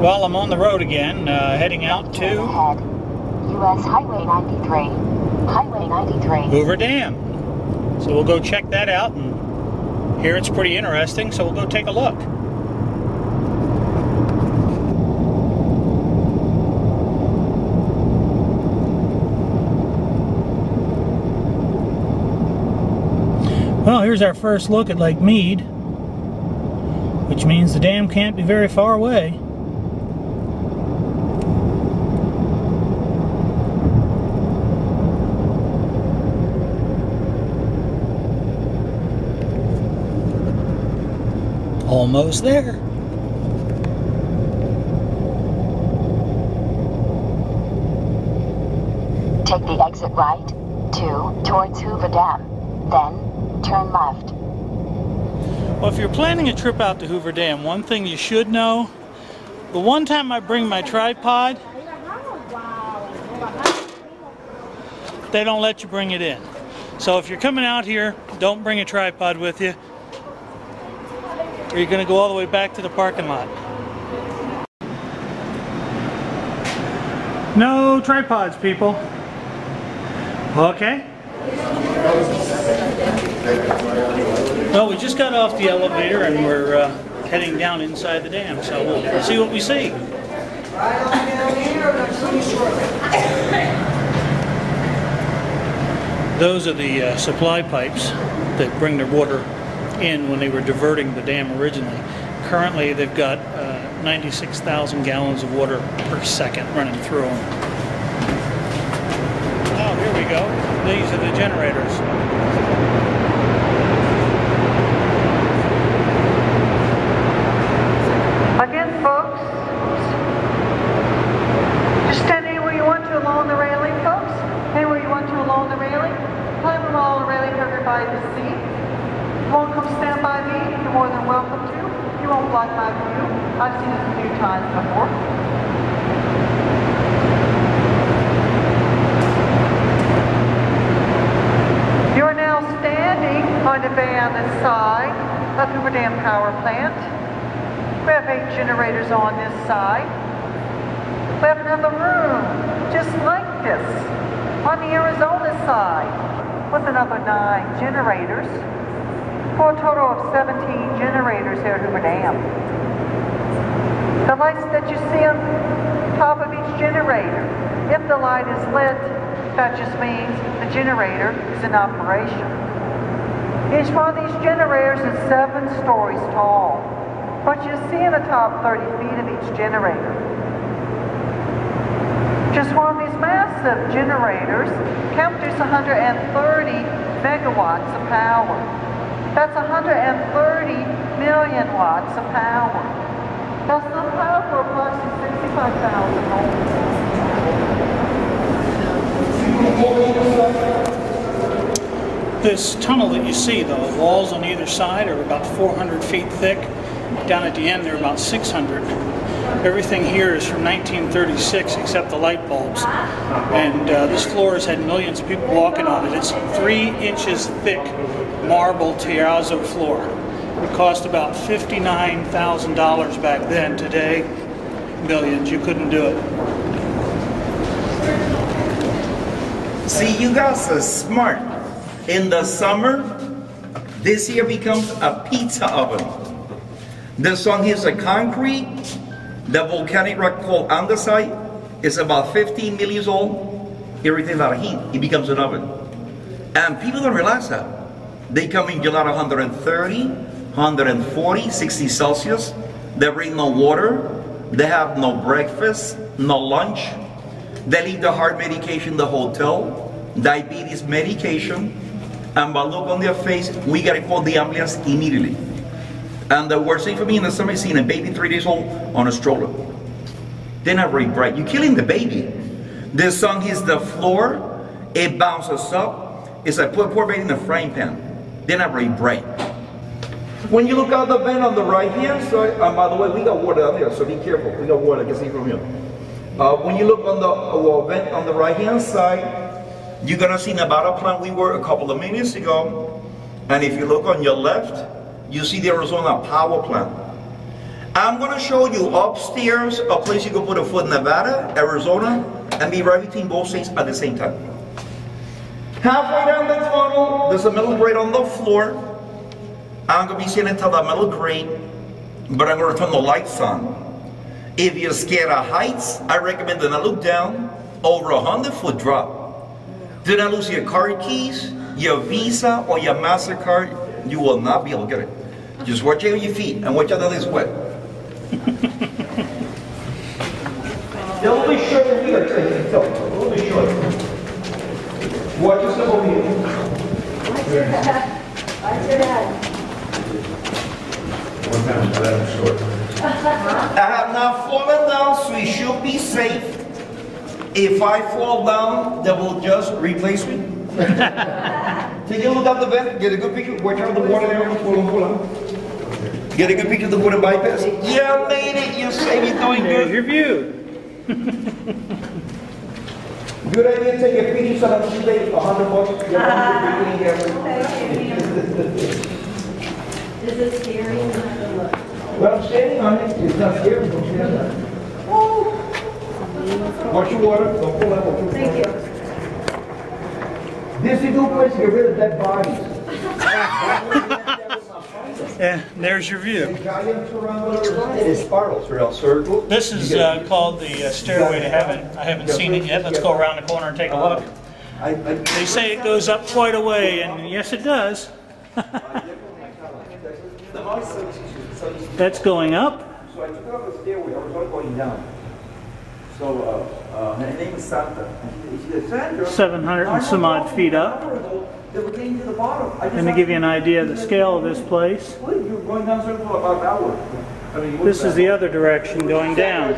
Well, I'm on the road again, heading out to US Highway 93. Highway 93. Hoover Dam. So we'll go check that out, and here it's pretty interesting, so we'll go take a look. Well, here's our first look at Lake Mead, which means the dam can't be very far away. Almost there. Take the exit right towards Hoover Dam, then turn left. Well, if you're planning a trip out to Hoover Dam, one thing you should know, the one time I bring my tripod, they don't let you bring it in. So if you're coming out here, don't bring a tripod with you, or you're going to go all the way back to the parking lot. No tripods, people. Okay. Well, we just got off the elevator and we're heading down inside the dam, so we'll see what we see. Those are the supply pipes that bring the water in when they were diverting the dam originally. Currently, they've got 96,000 gallons of water per second running through them. Oh, here we go. These are the generators. Again, folks, just stand anywhere you want to along the railing, folks. Anywhere you want to along the railing. Climb along the railing to everybody to see. If you won't come stand by me, you're more than welcome to. You won't block my view. I've seen this a few times before. You are now standing on the bay on this side of Hoover Dam Power Plant. We have 8 generators on this side. We have another room just like this on the Arizona side with another 9 generators for a total of 17 generators here at Hoover Dam. The lights that you see on top of each generator, if the light is lit, that just means the generator is in operation. Each one of these generators is 7 stories tall. What you see in the top 30 feet of each generator. Just one of these massive generators can produce 130 megawatts of power. That's 130 million watts of power. That's the power for approximately 65,000 homes. This tunnel that you see, the walls on either side are about 400 feet thick. Down at the end, they're about 600. Everything here is from 1936 except the light bulbs. And this floor has had millions of people walking on it. It's 3 inches thick marble terrazzo floor. It cost about $59,000 back then. Today, millions. You couldn't do it. See, you guys are smart. In the summer, this here becomes a pizza oven. This one here is a concrete. The volcanic rock called andesite is about 15 million years old. Everything out of heat, it becomes an oven. And people don't realize that. They come in July 130, 140, 60 Celsius. They bring no water. They have no breakfast, no lunch. They leave the heart medication in the hotel, diabetes medication, and by look on their face, we gotta call the ambulance immediately. And the worst thing for me in the summer is seeing a baby 3 days old on a stroller. They're not very bright. You're killing the baby. This song is the floor. It bounces up. It's like put poor baby in a frying pan. They're not very bright. When you look out the vent on the right hand side, and by the way, we got water down there, so be careful. We got water, I can see from here. When you look on the vent on the right hand side, you're gonna see the battle plant we were a couple of minutes ago. And if you look on your left, you see the Arizona power plant. I'm gonna show you upstairs a place you can put a foot in Nevada, Arizona, and be right between both states at the same time. Halfway down the tunnel, there's a metal grate on the floor. I'm gonna be sitting until the metal grate, but I'm gonna turn the lights on. If you're scared of heights, I recommend do not look down over 100-foot drop. Do not lose your car keys, your Visa, or your MasterCard. You will not be able to get it. Just watch out your feet and watch out that it's wet. They're a little bit short of here, a little bit short. Watch yourself over here. Watch your head. I have not fallen down, so it should be safe. If I fall down, they will just replace me. Take a look at the vent, get a good picture, watch out the water there, pull on. Get a good picture of the water bypass. Yeah, made it, you're safe, you're doing There's good. your view. Good idea, take a picture so that you pay $100. Is it scary? Well, I'm standing on it, it's not scary, don't stand on it. Watch your water, don't pull out. Thank you. This is a good place to get rid of dead bodies. Yeah, there's your view. It is spirals around circle. This is called the Stairway to Heaven. I haven't seen it yet. Let's go around the corner and take a look. They say it goes up quite a way, and yes, it does. That's going up. So I took her up the stairway. I was not going down. So her name is Santa. She said, Sandra, 700 and some odd feet up. They were getting to the bottom. And to give you an idea of the scale of this place, You're going down circle for about an hour. this is the other direction going down.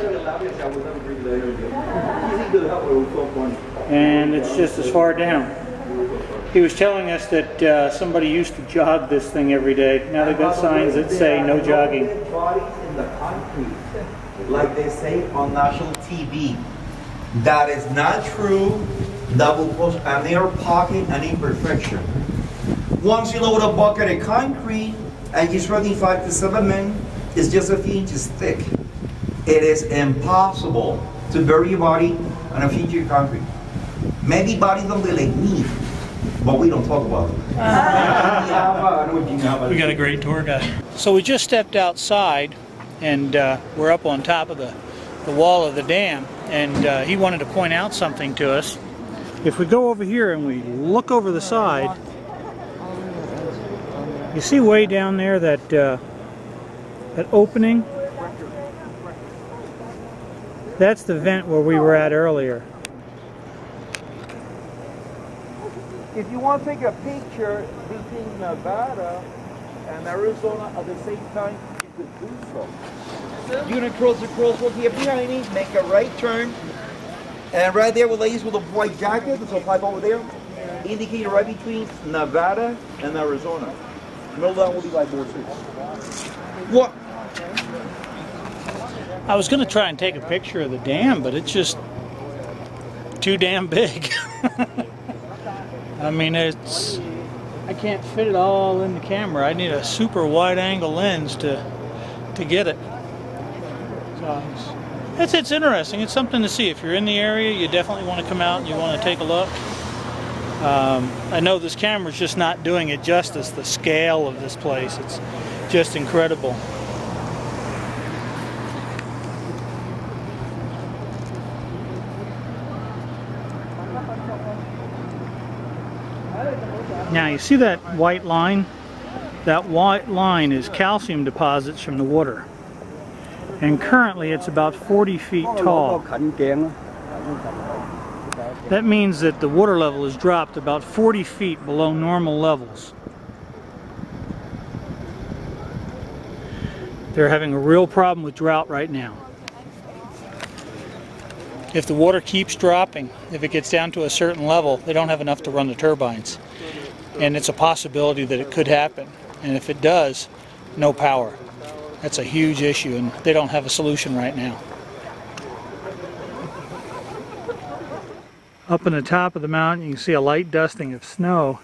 And it's just as far down. He was telling us that somebody used to jog this thing every day. Now they've got signs that say no jogging. Bodies in the concrete, like they say on national TV. That is not true. That will cause an air pocket and imperfection. Once you load a bucket of concrete and you're running 5 to 7 men, it's just a few inches thick. It is impossible to bury your body on a few inches of concrete. Maybe bodies don't look like me, but we don't talk about it. We got a great tour guide. So we just stepped outside, and we're up on top of the wall of the dam, and he wanted to point out something to us. If we go over here and we look over the side, you see way down there that that opening? That's the vent where we were at earlier. If you want to take a picture between Nevada and Arizona at the same time, you could do so. You're going to cross the crosswalk here behind me, make a right turn, and right there with ladies with a white jacket, there's a pipe over there, indicating right between Nevada and Arizona. Middle down will be like more trees. What? I was going to try and take a picture of the dam, but it's just too damn big. I mean, I can't fit it all in the camera. I need a super wide angle lens to get it. So it's interesting. It's something to see. If you're in the area, you definitely want to come out and you want to take a look. I know this camera's just not doing it justice, the scale of this place. It's just incredible. Now you see that white line? That white line is calcium deposits from the water. And currently it's about 40 feet tall. That means that the water level has dropped about 40 feet below normal levels. They're having a real problem with drought right now. If the water keeps dropping, if it gets down to a certain level, they don't have enough to run the turbines. And it's a possibility that it could happen. And if it does, no power. That's a huge issue, and they don't have a solution right now. Up on the top of the mountain, you can see a light dusting of snow.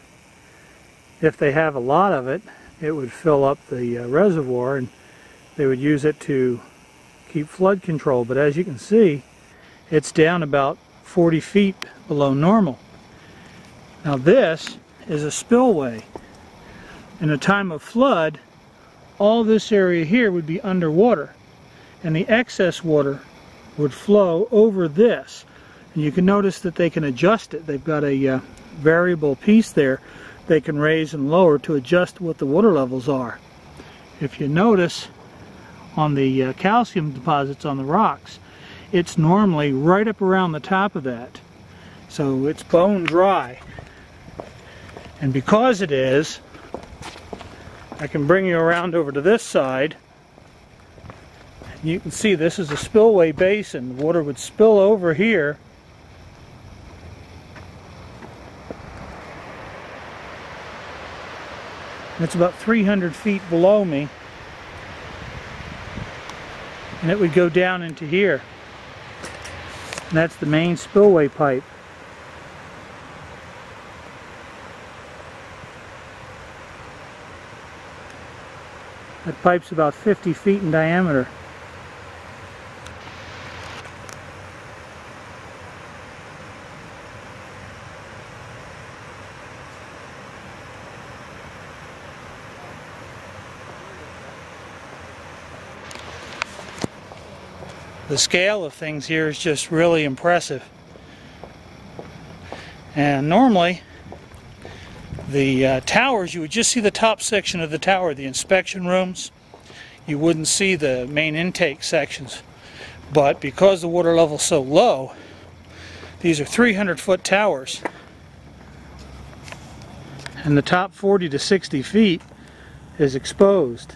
If they have a lot of it, it would fill up the reservoir and They would use it to keep flood control, but as you can see, it's down about 40 feet below normal. Now this is a spillway. In a time of flood, all this area here would be underwater, and the excess water would flow over this. And you can notice that they can adjust it. They've got a variable piece there they can raise and lower to adjust what the water levels are. If you notice on the calcium deposits on the rocks, it's normally right up around the top of that. So it's bone dry. And because it is, I can bring you around over to this side. You can see this is a spillway basin. The water would spill over here. It's about 300 feet below me. And it would go down into here. And that's the main spillway pipe. That pipe's about 50 feet in diameter. The scale of things here is just really impressive. And normally, the towers, you would just see the top section of the tower, the inspection rooms. You wouldn't see the main intake sections. But because the water level is so low, these are 300-foot towers. And the top 40 to 60 feet is exposed.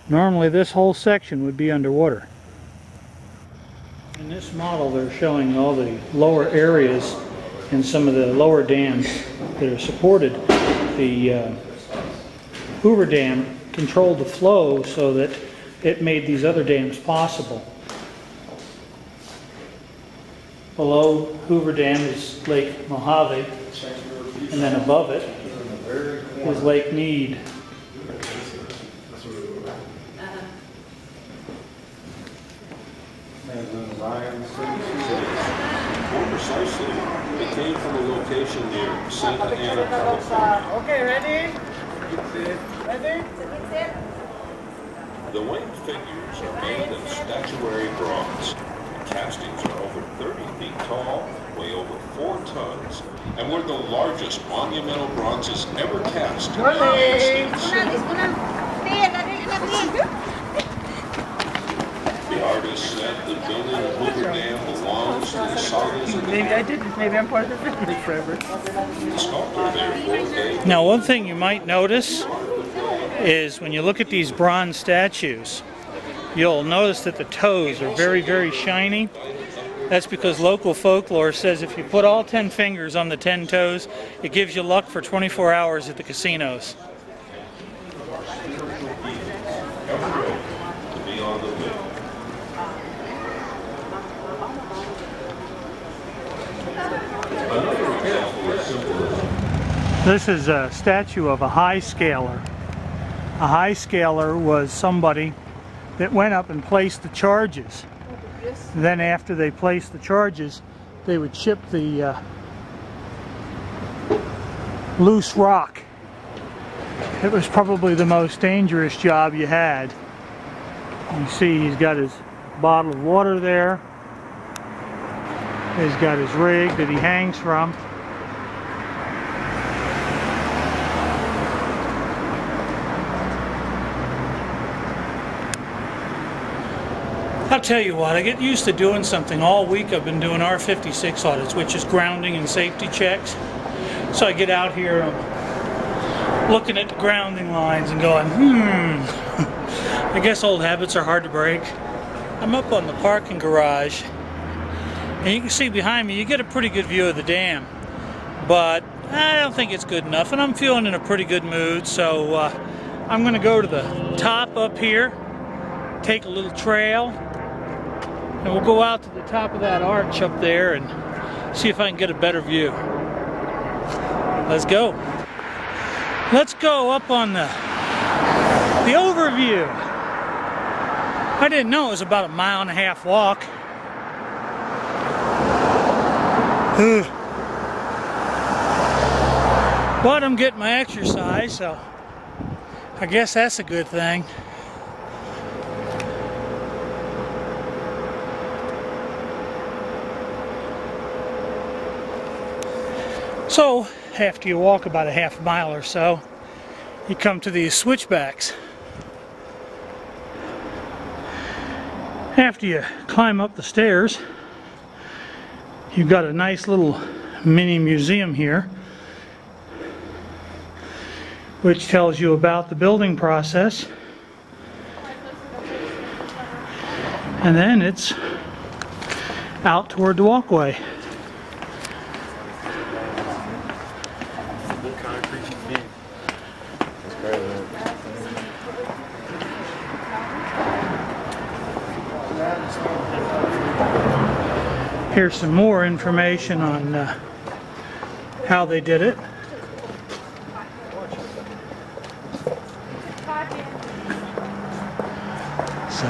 Normally this whole section would be underwater. In this model they're showing all the lower areas in some of the lower dams that are supported. The Hoover Dam controlled the flow so that it made these other dams possible. Below Hoover Dam is Lake Mojave, and then above it is Lake Mead. More precisely, it came from a location near Santa Ana, California. Okay, ready? Ready? The winged figures are made of statuary bronze. The castings are over 30 feet tall, weigh over 4 tons, and were the largest monumental bronzes ever cast in the United States. The artist said the building of Hoover Dam belongs to the sagas of the Maybe I didn't. Maybe I'm part of the family forever. sculptor therefore gave Now one thing you might notice is when you look at these bronze statues, you'll notice that the toes are very, very shiny. That's because local folklore says if you put all 10 fingers on the 10 toes, it gives you luck for 24 hours at the casinos. to be on the bill. Another example of symbolism. This is a statue of a high scaler. A high scaler was somebody that went up and placed the charges. Then after they placed the charges, they would chip the loose rock. It was probably the most dangerous job you had. You see he's got his bottle of water there. He's got his rig that he hangs from. I'll tell you what, I get used to doing something. All week I've been doing R56 audits, which is grounding and safety checks. So I get out here, I'm looking at the grounding lines and going, I guess old habits are hard to break. I'm up on the parking garage, and you can see behind me, you get a pretty good view of the dam. But I don't think it's good enough, and I'm feeling in a pretty good mood, so I'm going to go to the top up here, take a little trail, and we'll go out to the top of that arch up there and See if I can get a better view. Let's go. Let's go up on the overview. I didn't know it was about a 1.5 mile walk. But I'm getting my exercise, so I guess that's a good thing. So, after you walk about a 1/2 mile or so, you come to these switchbacks. After you climb up the stairs, you've got a nice little mini museum here, which tells you about the building process. And then it's out toward the walkway. Here's some more information on how they did it. So,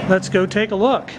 let's go take a look.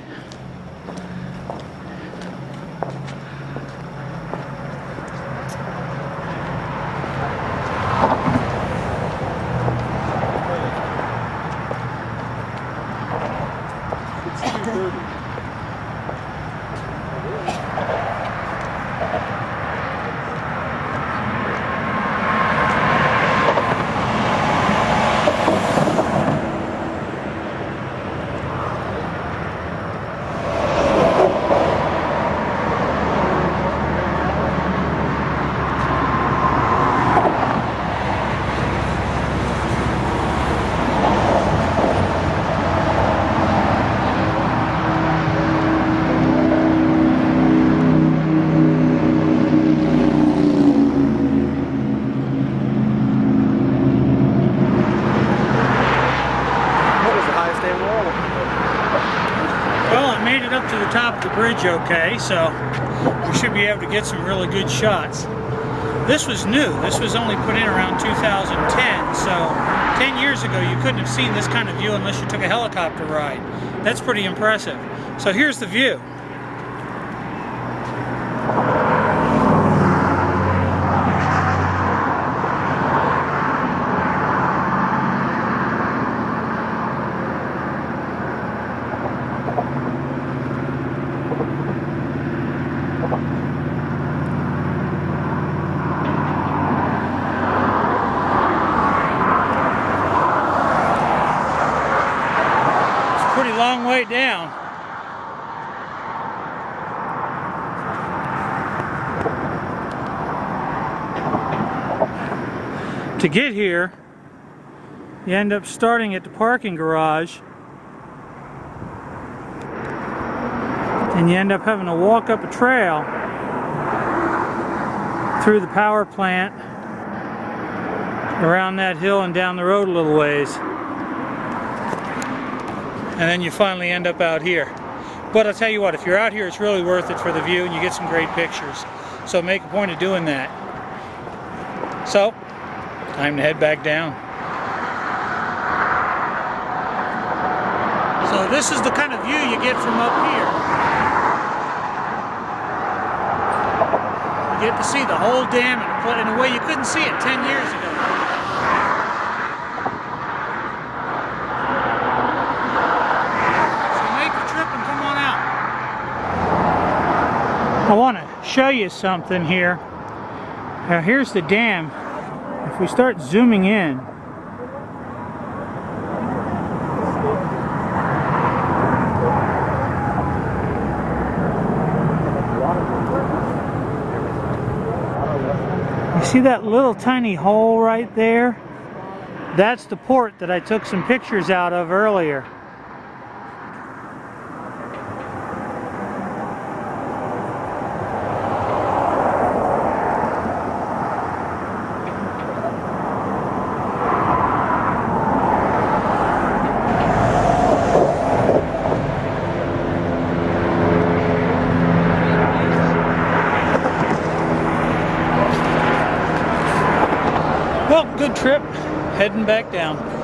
To the top of the bridge okay, so we should be able to get some really good shots. This was new. This was only put in around 2010, so 10 years ago you couldn't have seen this kind of view unless you took a helicopter ride. That's pretty impressive. So here's the view. Long way down. To get here, you end up starting at the parking garage, and you end up having to walk up a trail through the power plant, around that hill and down the road a little ways. And then you finally end up out here. But I'll tell you what, if you're out here, it's really worth it for the view and you get some great pictures. So make a point of doing that. So, time to head back down. So this is the kind of view you get from up here. You get to see the whole dam in a way you couldn't see it 10 years ago. I want to show you something here. Now here's the dam. If we start zooming in, you see that little tiny hole right there? That's the port that I took some pictures out of earlier. heading back down.